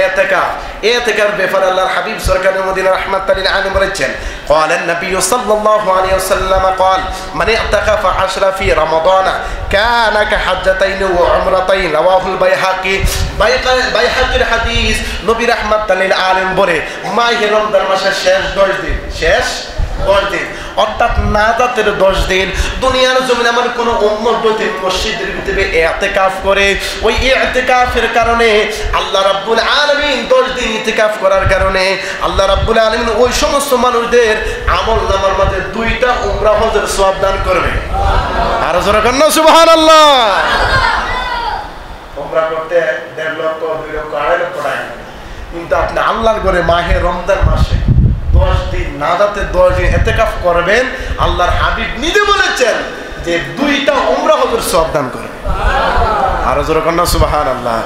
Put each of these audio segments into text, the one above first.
ইতিকাফ। ইতিকাফ ব্যাপারে আল্লাহর হাবিব সরকারে মদিনা রাহমাতুল লিল আলামিন বলেছেন, قال النبي صلى الله عليه وسلم قال من اعتكف 10 في رمضان كان كحجتين وعمرتين رواه البيهقي। বাইহাকির হাদিস, নবী রাহমাতুল লিল আলামিন বলে মাহে রমজান মাসের শেষ 10 দিন, শেষ 10 দিন অর্থাৎ নাজাতের 10 দিন দুনিয়ার জমিনে আমার কোন উম্মত যদি মসজিদের ভিতরে ইতিকাফ করে, ওই ইতিকাফের কারণে আল্লাহ রাব্বুল আলামিন 10 দিন ইতিকাফ করার কারণে আল্লাহ রাব্বুল আলামিন ওই সমস্ত মানুষদের আমলনামার মধ্যে 2টা উমরা হজের সওয়াব দান করবে। আর জোরে কন্না সুবহানাল্লাহ। উমরা করতে 1.5 লক্ষ 2 লক্ষ 2.5 লক্ষ টাকা, কিন্তু আপনি আল্লাহর ঘরে মাহে রমজান মাসে 10 দিন নাজাতে 10 দিন ইতিকাফ করবেন, আল্লাহর হাবিব নিজে বলেছেন যে 2টা উমরা হজের সওয়াব দান করবে। আর জোরে কন্না সুবহানাল্লাহ।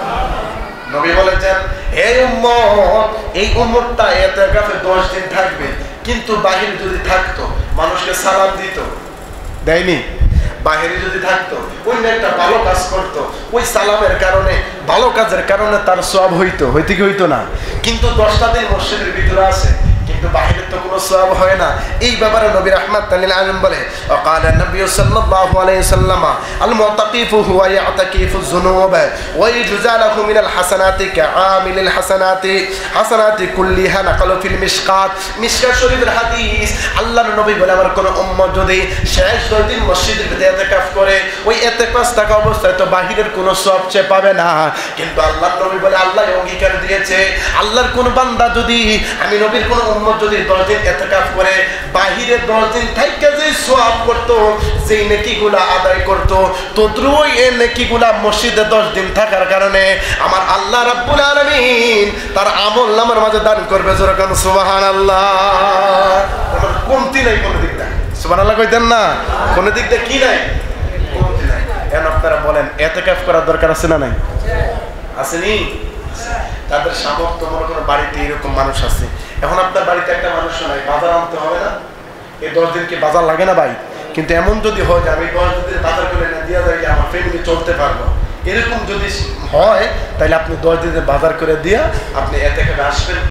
নবী বলেছেন এই উম্মত, এই উম্মতটা ইতিকাফে 10 দিন থাকবে, কিন্তু বাহিরে যদি থাকতো মানুষকে সালাম দিত, দেয়নি? বাহিরে যদি থাকতো অন্য একটা ভালো কাজ করতো, ওই সালামের কারণে ভালো কাজের কারণে তার সওয়াব হইতো, হইতে কি হইতো না? কিন্তু 10টা দিন মসজিদের ভিতরে আছে, কিন্তু বাহিরে তো কোনো সওয়াব হয় না। এই ব্যাপারে নবী রাহমাতুল লিল আলামিন বলে وقال النبي صلى الله عليه وسلم المعتكف هو يعتكف الذنوب ويجزى له من الحسنات كعامل الحسنات حسنات كلها نقل في المشقات। মিশকাত শরীফের হাদিস, আল্লাহর নবী বলে আমার কোন উম্মত যদি শেষ 10 দিন মসজিদের ভিতরে ইতিকাফ করে, ওই ইতিকাফ থাকা অবস্থায় তো বাহিরের কোনো সওয়াব সে পাবে না, কিন্তু আল্লাহর নবী বলে আল্লাহ অঙ্গীকার দিয়েছে আল্লাহর কোন বান্দা যদি, আমি নবীর কোন উম্মত যদি 10 দিন ইতিকাফ করে বাহিরে 10 দিন থাইকা যে সওয়াব করতো, যেই নেকিগুলো আদায় করতো, তদ্রুই এই নেকিগুলো মসজিদে 10 দিন থাকার কারণে আমার আল্লাহ রাব্বুল আলামিন তার আমলনামার মাঝে দান করবে। জোরে কোন সুবহানাল্লাহ। কমতি নাই কোন দিক থেকে, সুবহানাল্লাহ কইতেন না? কোন দিক থেকে কি নাই? কমতি নাই। এখন আপনারা বলেন ইতিকাফ করার দরকার আছে না নাই? আসেনি? তাদের সামর্থ্য, মনে কোনো বাড়িতে এরকম মানুষ আছে, এখন আপনার বাড়িতে একটা মানুষ নাই, বাজার আনতে হবে না? এই 10 দিন কি বাজার লাগে না ভাই? কিন্তু এমন যদি হয় যে আমি 10 দিন বাজার করে না দিয়ে যাই, আমার ফ্যামিলি চলতে পারবো, এরকম যদি হয় তাহলে আপনি 10 দিনের বাজার করে দিয়া আপনি ইতিকাফে আসবেন।